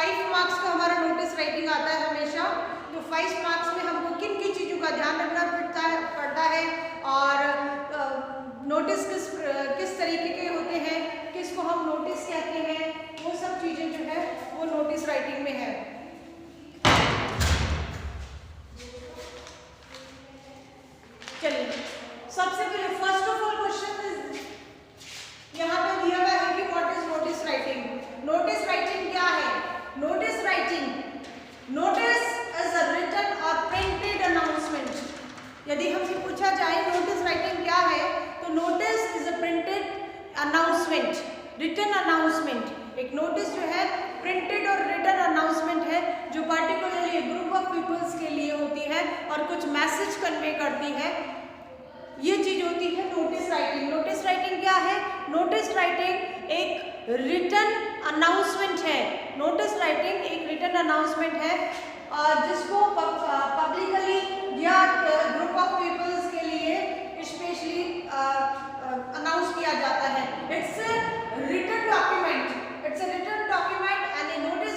5 marks का हमारा notice writing आता है हमेशा। तो 5 मार्क्स में हमको किन किन चीज़ों का ध्यान रखना पड़ता है और नोटिस किस तरीके के होते हैं, किसको हम नोटिस कहते हैं, वो सब चीज़ें जो है वो नोटिस राइटिंग में है। चलिए सबसे पहले फर्स्ट ऑफ ऑल क्वेश्चन यहाँ पे दिया हुआ है कि what is notice writing. Notice writing क्या है? Notice writing, notice is a written और प्रिंटेड अनाउंसमेंट। यदि हमसे पूछा जाए नोटिस राइटिंग क्या है, तो notice is a printed announcement, written announcement. एक नोटिस जो है प्रिंटेड और रिटन अनाउंसमेंट है जो पर्टिकुलरली ग्रुप ऑफ पीपल्स के लिए होती है और कुछ मैसेज कन्वे करती है, ये चीज होती है नोटिस राइटिंग। नोटिस राइटिंग क्या है? नोटिस राइटिंग एक रिटन अनाउंसमेंट है। नोटिस राइटिंग एक रिटन अनाउंसमेंट है जिसको पब्लिकली या ग्रुप ऑफ पीपल्स के लिए स्पेशली अनाउंस किया जाता है। It's a written document, it's a written document and a notice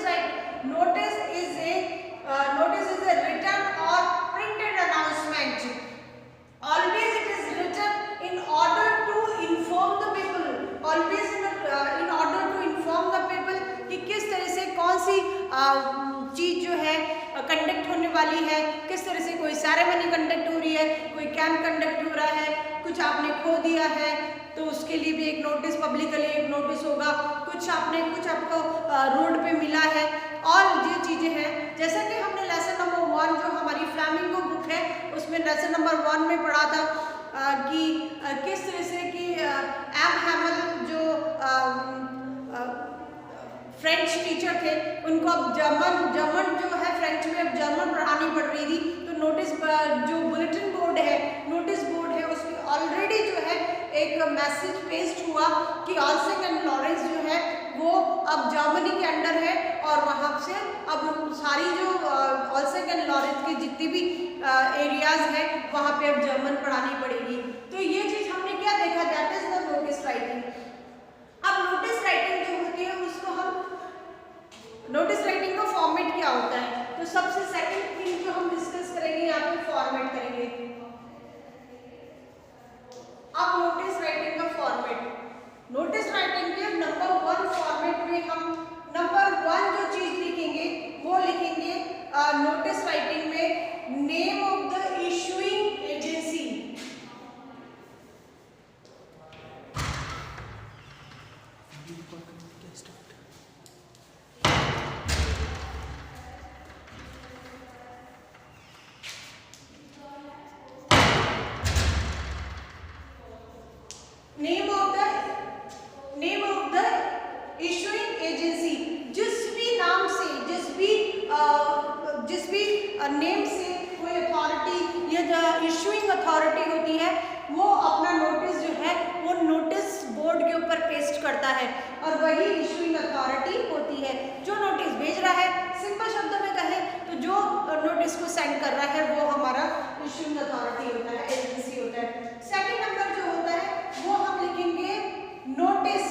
is a written और printed announcement. Always it is written in order to inform the people, always in order to inform the people कि किस तरह से कौन सी चीज़ जो है conduct होने वाली है, किस तरह से कोई सेरेमनी कंडक्ट हो रही है, कोई कैंप कंडक्ट हो रहा है, कुछ आपने खो दिया है तो उसके लिए भी एक नोटिस, पब्लिकली एक नोटिस होगा, कुछ आपको रोड पे मिला है, और ये चीज़ें हैं। जैसा कि हमने लेसन नंबर 1 जो हमारी फ्लैमिंगो बुक है उसमें लेसन नंबर 1 में पढ़ा था कि किस तरह से कि एम हैमल जो फ्रेंच टीचर थे उनको अब जर्मन जो है फ्रेंच में अब जर्मन पढ़ानी पड़ रही थी, तो नोटिस जो बुलेटिन बोर्ड है, नोटिस बोर्ड है, उसमें ऑलरेडी जो है एक मैसेज पेस्ट हुआ कि ऑल्सेक एंड लॉरेंस जो है वो अब जर्मनी के अंडर है और वहाँ से अब सारी जो ऑल्सेक एंड लॉरेंस की जितनी भी एरियाज हैं वहाँ पे अब जर्मन पढ़ानी पड़ेगी। तो ये चीज़ हमने क्या देखा, that is the notice writing. अब नोटिस राइटिंग जो होती है उसको हम, नोटिस राइटिंग का फॉर्मेट क्या होता है, तो सबसे सेकंड थिंग जो हम डिस्कस करेंगे यहाँ पे फॉर्मेट करेंगे। अब नोटिस राइटिंग का फॉर्मेट, नोटिस राइटिंग के नंबर 1 फॉर्मेट में हम नंबर 1 जो चीज लिखेंगे वो लिखेंगे नोटिस राइटिंग में name of the issuing agency. Name of the issuing agency, जिस भी नाम से, जिस भी नेम से कोई अथॉरिटी या इशूइंग अथॉरिटी होती है वो अपना नोटिस जो है वो नोटिस बोर्ड के ऊपर पेस्ट करता है और वही इशूइंग अथॉरिटी होती है। जो नोटिस भेज रहा है, सिंपल शब्दों में कहें तो जो नोटिस को सेंड कर रहा है वो हमारा इशूइंग अथॉरिटी होता है, एजेंसी होता है। सेकंड नंबर जो होता है वो हम लिखेंगे नोटिस।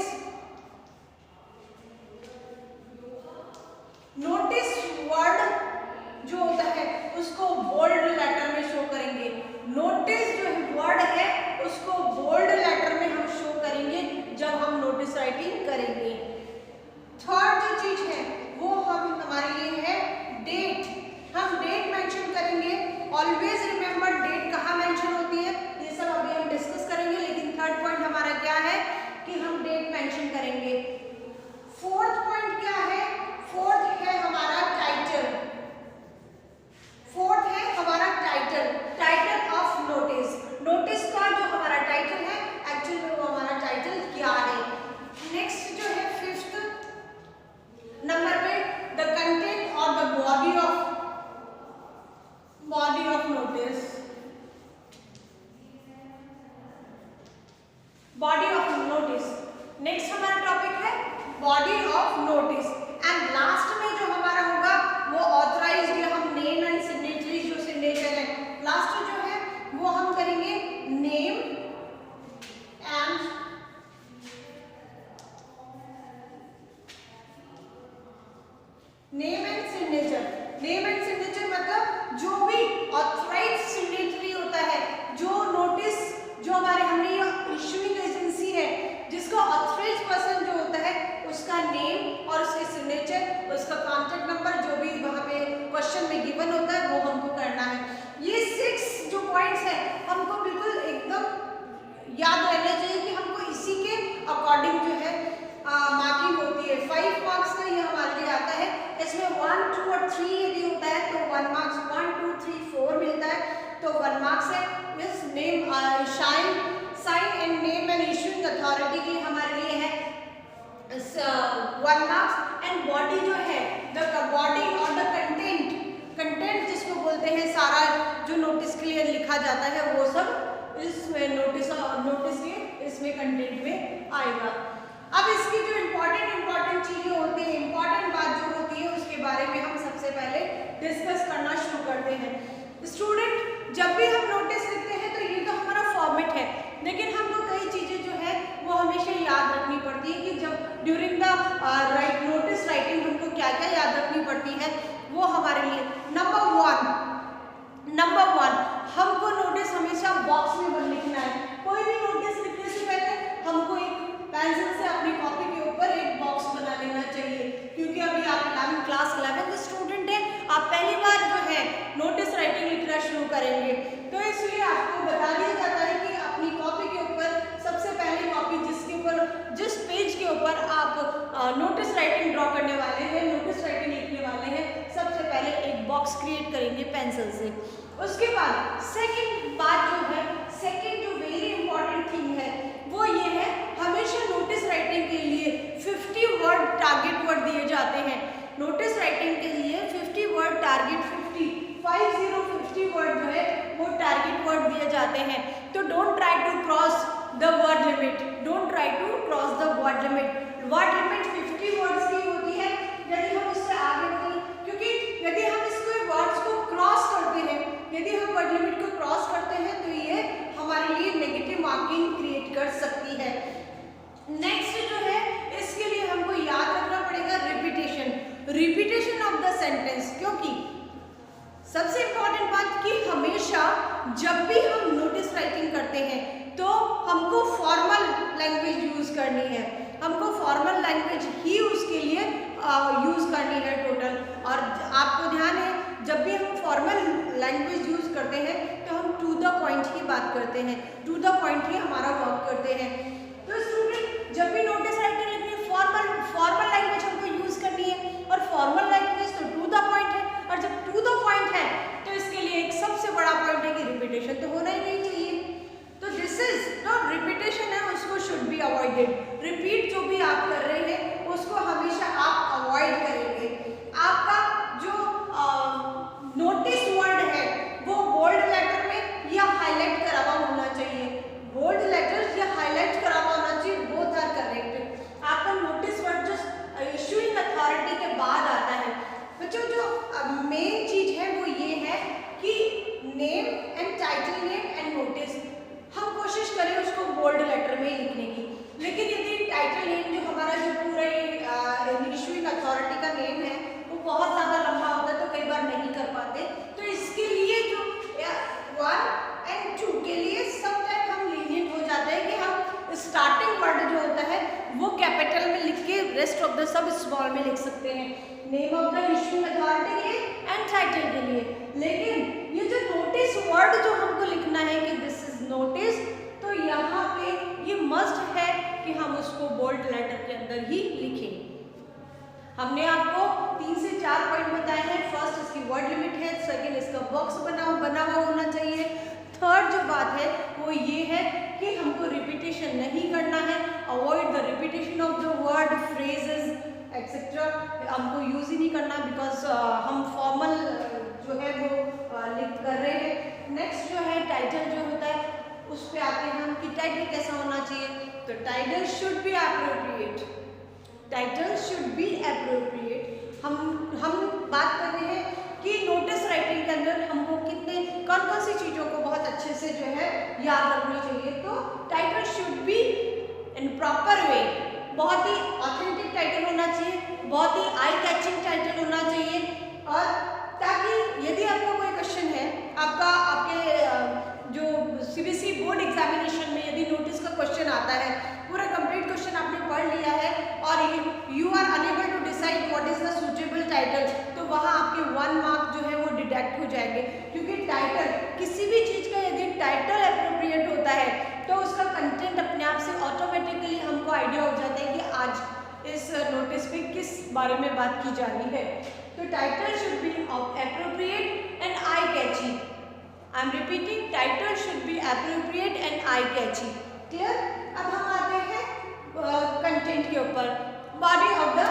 नोटिस वर्ड जो होता है उसको बोल्ड लेटर में शो करेंगे। नोटिस जो वर्ड है उसको बोल्ड लेटर में हम शो करेंगे जब हम नोटिस राइटिंग करेंगे। थर्ड जो चीज है वो हमारे लिए है डेट। हम डेट मेंशन करेंगे। ऑलवेज रिमेंबर डेट कहाँ मेंशन होती है, ये सब अभी हम डिस्कस करेंगे, लेकिन थर्ड पॉइंट हमारा क्या है कि हम डेट मेंशन करेंगे। फोर्थ पॉइंट क्या है? फोर्थ है हमारा टाइटल। फोर्थ है हमारा title, title of notice. Notice का जो हमारा टाइटल है एक्चुअली में वो हमारा टाइटल क्या है। नेक्स्ट जो है फिफ्थ नंबर पे द कंटेंट और the body of notice. Body of notice next हमारा टॉपिक है body of notice. And last में जो हमारा होगा वो ऑथराइज्ड या हम नेम एंड सिग्नेचरी, जो सिग्नेचर है लास्ट जो है वो हम करेंगे नेम एंड 5 मार्क्स का ये हमारे लिए आता है। इसमें 1, 2 और 3 यदि होता है तो 1 मार्क्स, 1, 2, 3, 4 मिलता है तो 1 मार्क्स है। इस name sign and name and issuing authority के लिए हमारे लिए है 1 मार्क्स। एंड बॉडी जो है द बॉडी और द कंटेंट जिसको बोलते हैं, सारा जो नोटिस के लिए लिखा जाता है वो सब इसमें नोटिस के इसमें कंटेंट में आएगा। अब इसकी जो इम्पोर्टेंट चीजें होती हैं, इम्पोर्टेंट बात जो होती है उसके बारे में हम सबसे पहले डिस्कस करना शुरू करते हैं। स्टूडेंट, जब भी हम नोटिस लिखते हैं तो ये तो हमारा फॉर्मेट है, लेकिन हमको कई चीजें जो है वो हमेशा याद रखनी पड़ती है कि जब ड्यूरिंग द नोटिस राइटिंग हमको क्या क्या याद रखनी पड़ती है वो हमारे लिए। नंबर वन हमको नोटिस हमेशा बॉक्स में लिखना है। कोई भी नोटिस लिखने से पहले हमको एक पेंसिल से अपनी कॉपी के ऊपर एक बॉक्स बना लेना चाहिए, क्योंकि अभी आप क्लास 11th स्टूडेंट हैं, आप पहली बार जो है नोटिस राइटिंग लिखना शुरू करेंगे, तो इसलिए आपको बता दिया जाता है कि अपनी कॉपी के ऊपर सबसे पहले कॉपी जिस पेज के ऊपर आप नोटिस राइटिंग ड्रॉ करने वाले हैं, नोटिस राइटिंग लिखने वाले हैं, सबसे पहले एक बॉक्स क्रिएट करेंगे पेंसिल से। उसके बाद सेकंड जो वेरी इंपॉर्टेंट थिंग है वो ये है, हमेशा नोटिस राइटिंग के लिए 50 वर्ड टारगेट वर्ड दिए जाते हैं। नोटिस राइटिंग के लिए 50 वर्ड टारगेट 50 वर्ड जो है वो टारगेट वर्ड दिए जाते हैं। तो don't try to cross the word limit, word limit 50 words की होती है। यदि हम उससे आगे बढ़ें, क्योंकि यदि हम इसको वर्ड्स को क्रॉस करते हैं, यदि हम वर्ड लिमिट को क्रॉस करते हैं तो ये हमारे लिए नेगेटिव मार्किंग क्रिएट कर सकती है। नेक्स्ट जो है इसके लिए हमको याद रखना पड़ेगा रिपीटेशन ऑफ द सेंटेंस, क्योंकि सबसे इंपॉर्टेंट बात कि हमेशा जब भी हम नोटिस राइटिंग करते हैं तो हमको फॉर्मल लैंग्वेज यूज करनी है, हमको फॉर्मल लैंग्वेज ही उसके लिए यूज करनी है टोटल। और आपको ध्यान है जब भी हम फॉर्मल लैंग्वेज यूज करते हैं तो हम टू द पॉइंट की बात करते हैं, टू द पॉइंट ही हमारा वर्क करते हैं। तो स्टूडेंट, जब भी नोटिस राइटिंग लिखनी है फॉर्मल लैंग्वेज हमको यूज करनी है, और फॉर्मल लैंग्वेज तो टू द पॉइंट है, और जब टू द पॉइंट है तो इसके लिए एक सबसे बड़ा पॉइंट है कि रिपीटेशन तो होना ही नहीं चाहिए। तो दिस इज नॉट रिपीटेशन है, उसको शुड बी अवॉइडेड। रिपीट जो भी आप कर रहे हैं उसको हमेशा आप अवॉइड करेंगे। आपका जो नोटिस वर्ड है वो बोल्ड लेटर में या हाईलाइट करा हुआ होना चाहिए, बोल्ड लेटर्स या हाईलाइट करा हुआ होना चाहिए, बोथ आर करेक्ट। आपका नोटिस वर्ड जो इशूइंग अथॉरिटी के बाद आता है, बच्चों जो मेन चीज है वो ये है कि name and title name and notice हम कोशिश करें उसको बोल्ड लेटर में लिखने की। लेकिन यदि टाइटल नेम जो हमारा जो पूरा इशूइंग अथॉरिटी का नेम है वो बहुत ज़्यादा लंबा होता है तो कई बार नहीं कर पाते, तो इसके लिए जो 1 और 2 के लिए समटाइम हम लीनियंट हो जाते हैं कि हम स्टार्टिंग वर्ड जो होता है वो कैपिटल में लिख के rest of the sub small में लिख सकते हैं, name of the issuing authority के लिए एंड टाइटल के लिए। लेकिन ये जो नोटिस वर्ड जो हमको लिखना है कि दिस इज नोटिस, तो यहाँ पे ये मस्ट है कि हम उसको बोल्ड लेटर के अंदर ही लिखें। हमने आपको 3 से 4 पॉइंट बताए हैं। फर्स्ट इसकी वर्ड लिमिट है, सेकंड इसका बॉक्स बना हुआ होना चाहिए, थर्ड जो बात है वो ये है कि हमको रिपीटेशन नहीं करना है, avoid the repetition of the word, phrases etcetera हमको यूज ही नहीं करना, बिकॉज हम फॉर्मल जो है वो लिख कर रहे हैं। नेक्स्ट जो है टाइटल जो होता है उस पे आते हैं हम कि टाइटल कैसा होना चाहिए, तो title should be appropriate, title should be appropriate. हम बात कर रहे हैं कि नोटिस राइटिंग के अंदर हमको कौन सी चीज़ों को बहुत अच्छे से जो है याद रखना चाहिए, तो title should be in proper way, बहुत ही ऑथेंटिक टाइटल होना चाहिए, बहुत ही आई कैचिंग टाइटल होना चाहिए, और ताकि यदि आपका कोई क्वेश्चन है, आपके जो सीबीएसई बोर्ड एग्जामिनेशन में यदि नोटिस का क्वेश्चन आता है, पूरा कंप्लीट क्वेश्चन आपने पढ़ लिया है और you are unable to decide what is the suitable title, तो वहाँ आपके 1 मार्क जो है वो डिडक्ट हो जाएंगे, क्योंकि टाइटल किसी भी चीज़ का यदि टाइटल एप्रोप्रिएट होता है तो उसका कंटेंट अपने आप से ऑटोमेटिकली हमको आइडिया हो जाता है कि आज इस नोटिस पे किस बारे में बात की जा रही है। तो title should be appropriate and eye catchy. I am repeating, title should be appropriate and eye catchy. Clear. अब हम आते हैं कंटेंट के ऊपर, बॉडी ऑफ द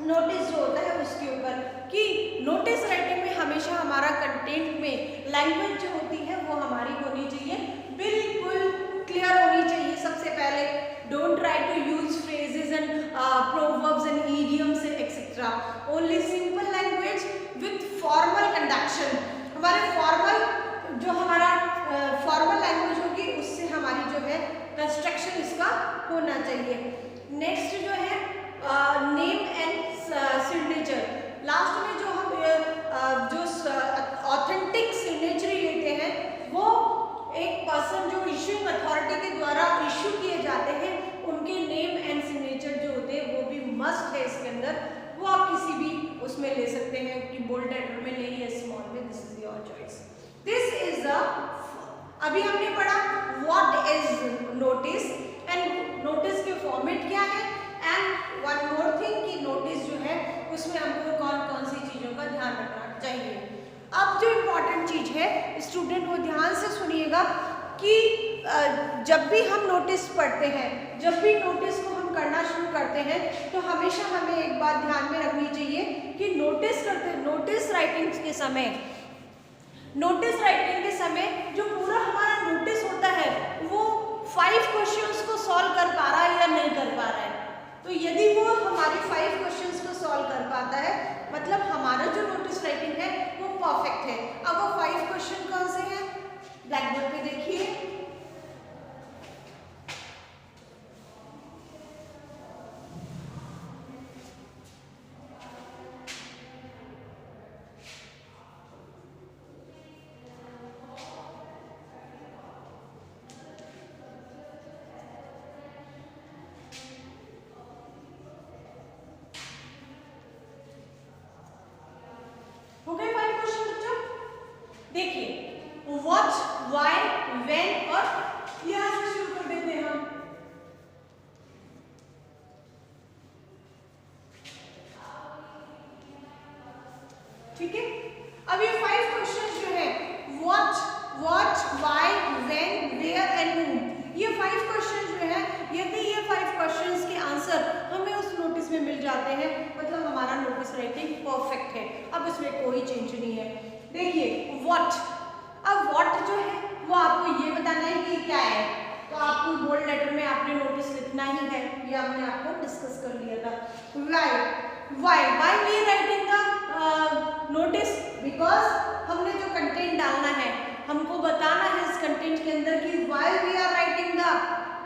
नोटिस जो होता है उसके ऊपर, कि नोटिस राइटिंग में हमेशा हमारा कंटेंट में लैंग्वेज जो होती है वो हमारी होनी चाहिए बिल्कुल क्लियर होनी चाहिए। सबसे पहले don't try to use phrases and proverbs and idioms etcetera, only simple language with formal conduction. हमारे फॉर्मल जो हमारा फॉर्मल लैंग्वेज होगी उससे हमारी जो है कंस्ट्रक्शन इसका होना चाहिए। नेक्स्ट जो है नेम एंड सिग्नेचर। लास्ट में जो हम जो ऑथेंटिक सिग्नेचरी लेते हैं वो एक पर्सन जो इश्यूइंग अथॉरिटी के द्वारा इश्यू किए जाते हैं उनके नेम एंड सिग्नेचर जो होते हैं वो भी मस्ट है इसके अंदर। वो आप किसी भी उसमें ले सकते हैं कि बोल्ड लेटर में नहीं है, स्मॉल में, this is your choice. This is the, अभी हमने पढ़ा what is notice and notice के फॉर्मेट क्या है, एंड वन मोर थिंग कि नोटिस जो है उसमें हमको कौन कौन सी चीज़ों का ध्यान रखना चाहिए। अब जो इम्पॉर्टेंट चीज़ है स्टूडेंट वो ध्यान से सुनिएगा कि जब भी हम नोटिस पढ़ते हैं, जब भी नोटिस को हम करना शुरू करते हैं तो हमेशा हमें एक बात ध्यान में रखनी चाहिए कि नोटिस राइटिंग के समय जो पूरा हमारा नोटिस होता है वो 5 क्वेश्चंस को सॉल्व कर पा रहा है या नहीं कर पा रहा है। तो यदि वो हमारी 5 क्वेश्चंस को सॉल्व कर पाता है मतलब हमारा जो नोटिस राइटिंग है वो परफेक्ट है। अब वो 5 क्वेश्चन कौन से हैं, ब्लैक बोर्ड पे देखिए। हो गए 5 क्वेश्चन बच्चों। देखिए व्हाट, व्हाई, व्हेन और यहां से शुरू कर देते हैं हम। ठीक है, अब ये 5 क्वेश्चन जो है what, why, when, where and whom, ये 5 क्वेश्चन जो है यदि ये 5 क्वेश्चंस के आंसर हमें उस नोटिस में मिल जाते हैं मतलब हमारा नोटिस राइटिंग परफेक्ट है। अब इसमें कोई चेंज नहीं है। देखिए व्हाट, अब व्हाट जो है वो आपको ये बताना है कि क्या है, तो आपको बोल्ड लेटर में आपने नोटिस लिखना ही है, ये हमने आपको डिस्कस कर लिया था। Why we writing the notice, because हमने जो कंटेंट डालना है हमको बताना है इस कंटेंट के अंदर कि why we are writing the,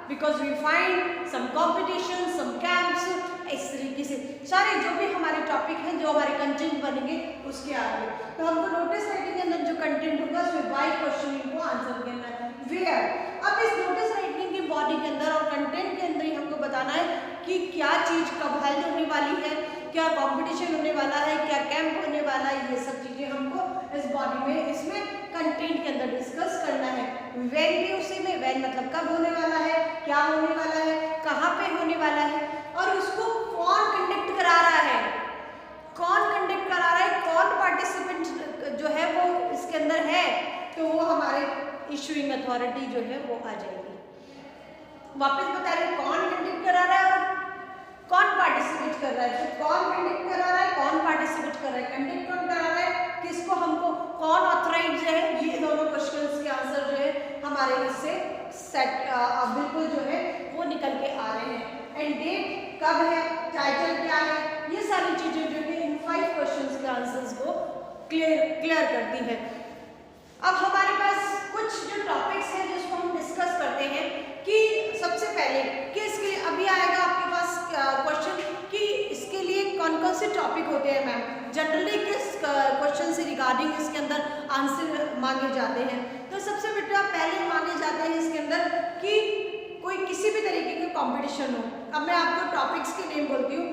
because we find some competition, some camps, इस तरीके से सारे जो भी हमारे टॉपिक हैं जो हमारे कंटेंट बनेंगे उसके आगे। तो हमको नोटिस राइटिंग के अंदर जो कंटेंट होगा उसमें व्हाई क्वेश्चन को आंसर करना है। वेयर, अब इस नोटिस राइटिंग की बॉडी के अंदर और कंटेंट के अंदर ही हमको बताना है कि क्या चीज़ कब हेल्ड होने वाली है, क्या कंपटीशन होने वाला है, क्या कैंप होने वाला है, ये सब चीज़ें हमको इस बॉडी में इसमें कंटेंट के अंदर डिस्कस करना है। व्हेन भी उसी में, व्हेन मतलब कब होने वाला है, क्या होने वाला है, कहाँ पे होने वाला है और उसको कौन कंडक्ट करा रहा है, कौन कंडक्ट करा रहा है, कौन पार्टिसिपेंट जो है वो इसके अंदर है, तो वो हमारे इशूइंग अथॉरिटी जो है वो आ जाएगी। वापस बता रहे कौन कंडक्ट करा रहा है और कौन पार्टिसिपेट कर रहा है। तो कौन कंडक्ट करा रहा है, कौन पार्टिसिपेट कर रहा है, कंडक्ट कौन करा रहा है, किसको, हमको कौन ऑथराइज है, ये दोनों क्वेश्चंस के आंसर जो है हमारे इससे सेट बिल्कुल जो है वो निकल के आ रहे हैं। एंड डेट कब है, टाइटल क्या है, ये सारी चीजें जो है इन 5 क्वेश्चंस के आंसर्स को क्लियर करती है। अब हमारे पास कुछ जो टॉपिक्स हैं जिसको हम डिस्कस करते हैं कि सबसे पहले कि इसके लिए अभी आएगा आपके पास क्वेश्चन कि इसके लिए कौन कौन से टॉपिक होते हैं मैम, जनरली किस क्वेश्चन से रिगार्डिंग इसके अंदर आंसर मांगे जाते हैं। तो सबसे बेटा पहले मांगे जाते हैं इसके अंदर कि कोई किसी भी तरीके का कंपटीशन हो। अब मैं आपको टॉपिक्स के नेम बोलती हूँ।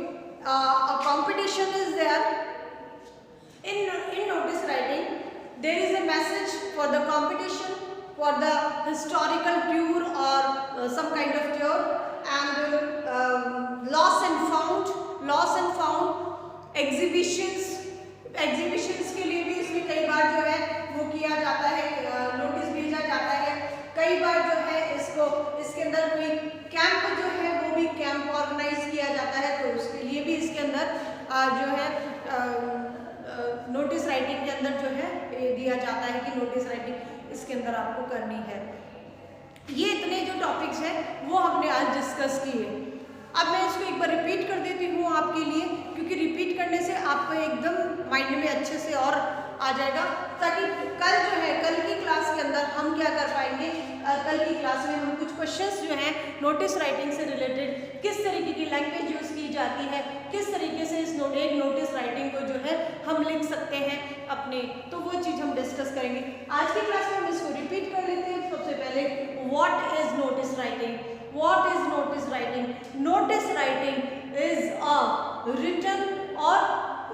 Competition is there in notice writing, there is a message for the competition, for the historical tour or some kind of tour, and lost and found exhibitions के लिए भी इसमें कई बार जो है वो किया जाता है, नोटिस भेजा जाता है। कई बार जो है इसके अंदर कोई कैंप जो है वो भी कैंप ऑर्गेनाइज किया जाता है, तो उसके लिए भी इसके अंदर जो है नोटिस राइटिंग के अंदर जो है दिया जाता है कि नोटिस राइटिंग इसके अंदर आपको करनी है। ये इतने जो टॉपिक्स हैं वो हमने आज डिस्कस किए। अब मैं इसको एक बार रिपीट कर देती हूँ आपके लिए, क्योंकि रिपीट करने से आपको एकदम माइंड में अच्छे से और आ जाएगा, ताकि कल जो है कल की क्लास के अंदर हम क्या कर पाएंगे, कल की क्लास में हम कुछ क्वेश्चंस जो हैं नोटिस राइटिंग से रिलेटेड, किस तरीके की लैंग्वेज यूज़ की जाती है, किस तरीके से इस एक नोटिस राइटिंग को जो है हम लिख सकते हैं अपने, तो वो चीज़ हम डिस्कस करेंगे आज की क्लास में। हम इसको रिपीट कर लेते हैं। सबसे पहले what is notice writing? What is notice writing? Notice writing is a written, और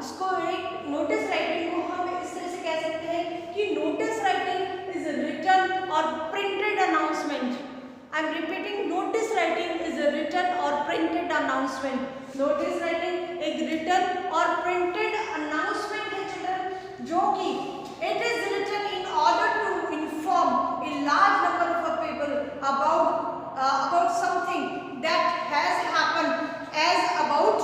इसको एक नोटिस राइटिंग को हम इस तरह से कह सकते हैं कि notice writing is a written or printed announcement. I am repeating, notice writing is a written or printed announcement. Notice writing एक written और printed announcement है children, जो कि it is written in order to inform a large number of people about something that has happened, as about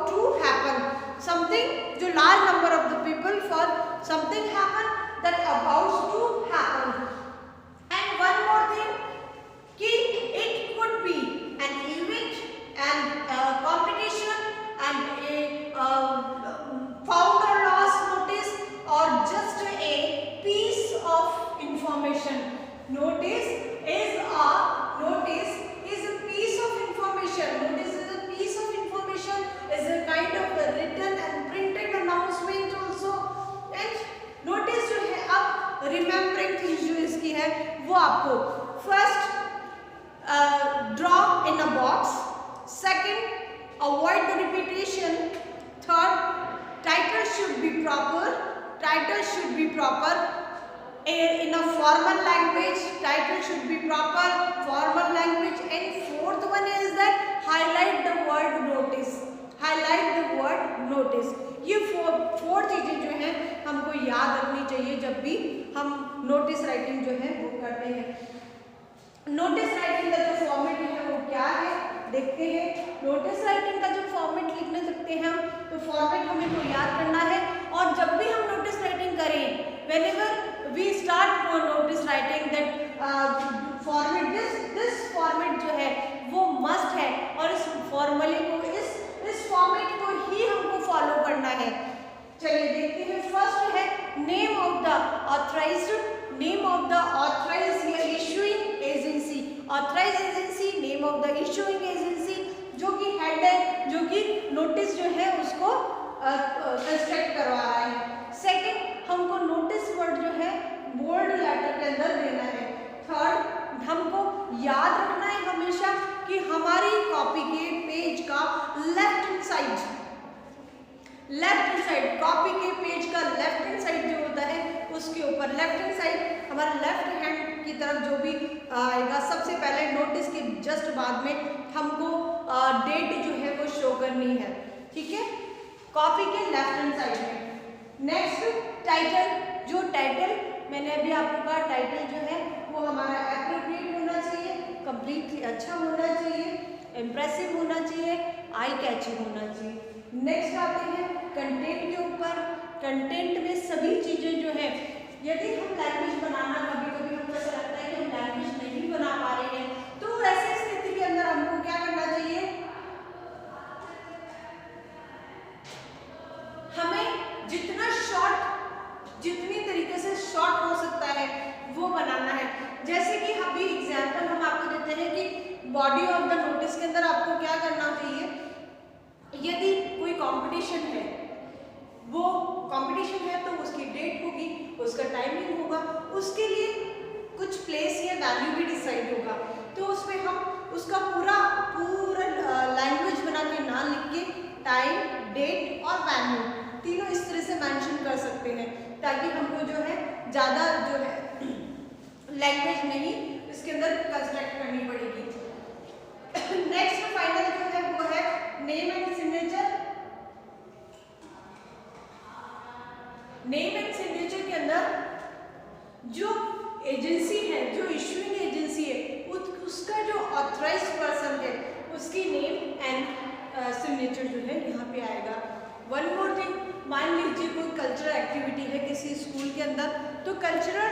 to happen, something जो large number of the people for something happen that about to happen. And one more thing, कि it could be an event and a competition and a found or lost notice, or just a piece of information. Notice is a piece of information. Notice is a piece of information, is a kind of a written and printed announcement also. And notice जो है, अब remembering things जो इसकी है वो आपको first draw in a box, second avoid the repetition, third title should be proper in a formal language, title should be proper formal language, and fourth one is that highlight the word notice. ये four चीजें जो हैं हमको याद रखनी चाहिए जब भी हम नोटिस राइटिंग जो है वो करते हैं। नोटिस राइटिंग का जो फॉर्मेट है वो क्या है देखते हैं। नोटिस राइटिंग का जो फॉर्मेट लिखने सकते हैं हम, तो फॉर्मेट हमें को याद करना है, और जब भी हम नोटिस राइटिंग करें, whenever we start notice writing, that format, this format जो है वो मस्ट है, और इस फॉर्मूले को इस फॉर्मेट को ही हमको फॉलो करना है। चलिए देखते हैं। फर्स्ट है नेम ऑफ द ऑथराइज्ड या issuing agency, authorised agency, name of the issuing agency, जो कि हेड है, जो कि नोटिस जो है उसको कंस्ट्रक्ट करवा रहा है। सेकंड, हमको नोटिस वर्ड जो है बोल्ड लेटर के अंदर देना है। थर्ड, हमको याद रखना है हमेशा कि हमारी कॉपी के पेज का लेफ्ट हैंड साइड, कॉपी के पेज का लेफ्ट हैंड साइड जो होता है उसके ऊपर लेफ्ट हैंड साइड, हमारा लेफ्ट हैंड की तरफ जो भी आएगा, सबसे पहले नोटिस के जस्ट बाद में हमको डेट जो है वो शो करनी है। ठीक है, कॉपी के लेफ्ट हैंड साइड में। नेक्स्ट टाइटल, जो टाइटल मैंने अभी आपको कहा, टाइटल जो है वो हमारा एप्रोप्रिएट होना चाहिए, कंप्लीटली अच्छा होना चाहिए, इम्प्रेसिव होना चाहिए, आई कैची होना चाहिए। नेक्स्ट आते हैं कंटेंट के ऊपर। कंटेंट में सभी चीज़ें जो है, यदि हम लैंग्वेज बनाना, कभी कभी हमको ऐसा लगता है कि हम लैंग्वेज नहीं बना पा रहे हैं, तो ऐसी स्थिति के अंदर हमको क्या करना चाहिए, हमें जितनी तरीके से शॉर्ट हो सकता है वो बनाना है। जैसे कि अभी एग्जांपल हम आपको देते हैं कि बॉडी ऑफ द नोटिस के अंदर आपको क्या करना चाहिए, यदि कोई कंपटीशन है, वो कंपटीशन है तो उसकी डेट होगी, उसका टाइमिंग होगा, उसके लिए कुछ प्लेस या वैल्यू भी डिसाइड होगा, तो उसमें हम उसका पूरा लैंग्वेज बना के ना लिख के टाइम, डेट और वैल्यू तीनों इस तरह से मेंशन कर सकते हैं, ताकि हमको जो है ज़्यादा जो है लैंग्वेज नहीं इसके अंदर कंस्ट्रक्ट करनी पड़ेगी। नेक्स्ट फाइनल जो है वो है name and signature. Name and signature के अंदर जो एजेंसी है, जो इशूइंग एजेंसी है, उसका जो ऑथराइज्ड पर्सन है उसकी नेम एंड सिग्नेचर जो है यहाँ पे आएगा। वन मोर थिंग, मान लीजिए कोई कल्चरल एक्टिविटी है किसी स्कूल के अंदर, तो कल्चरल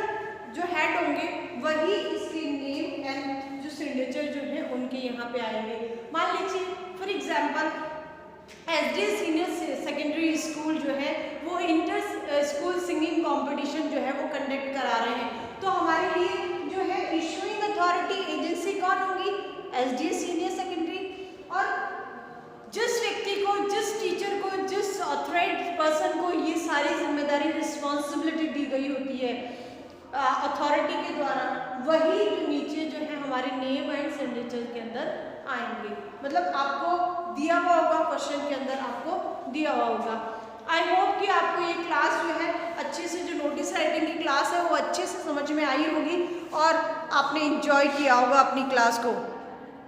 जो हेड होंगे वही इसकी नेम एंड जो सिग्नेचर जो है उनके यहाँ पे आएंगे। मान लीजिए for example SD senior secondary school जो है वो इंटर स्कूल सिंगिंग कंपटीशन जो है वो कंडक्ट करा रहे हैं, तो हमारे लिए जो है इशूइंग अथॉरिटी एजेंसी कौन होगी? SD senior secondary. और जिस व्यक्ति को, जिस टीचर को, जिस ऑथराइज्ड पर्सन को ये सारी जिम्मेदारी रिस्पॉन्सिबिलिटी दी गई होती है अथॉरिटी के द्वारा, वही जो नीचे जो है हमारे नेम एंड सिग्नेचर के अंदर आएंगे। मतलब आपको दिया हुआ होगा, क्वेश्चन के अंदर आपको दिया हुआ होगा। आई होप कि आपको ये क्लास जो है अच्छे से, जो नोटिस राइटिंग की क्लास है वो अच्छे से समझ में आई होगी और आपने एंजॉय किया होगा अपनी क्लास को।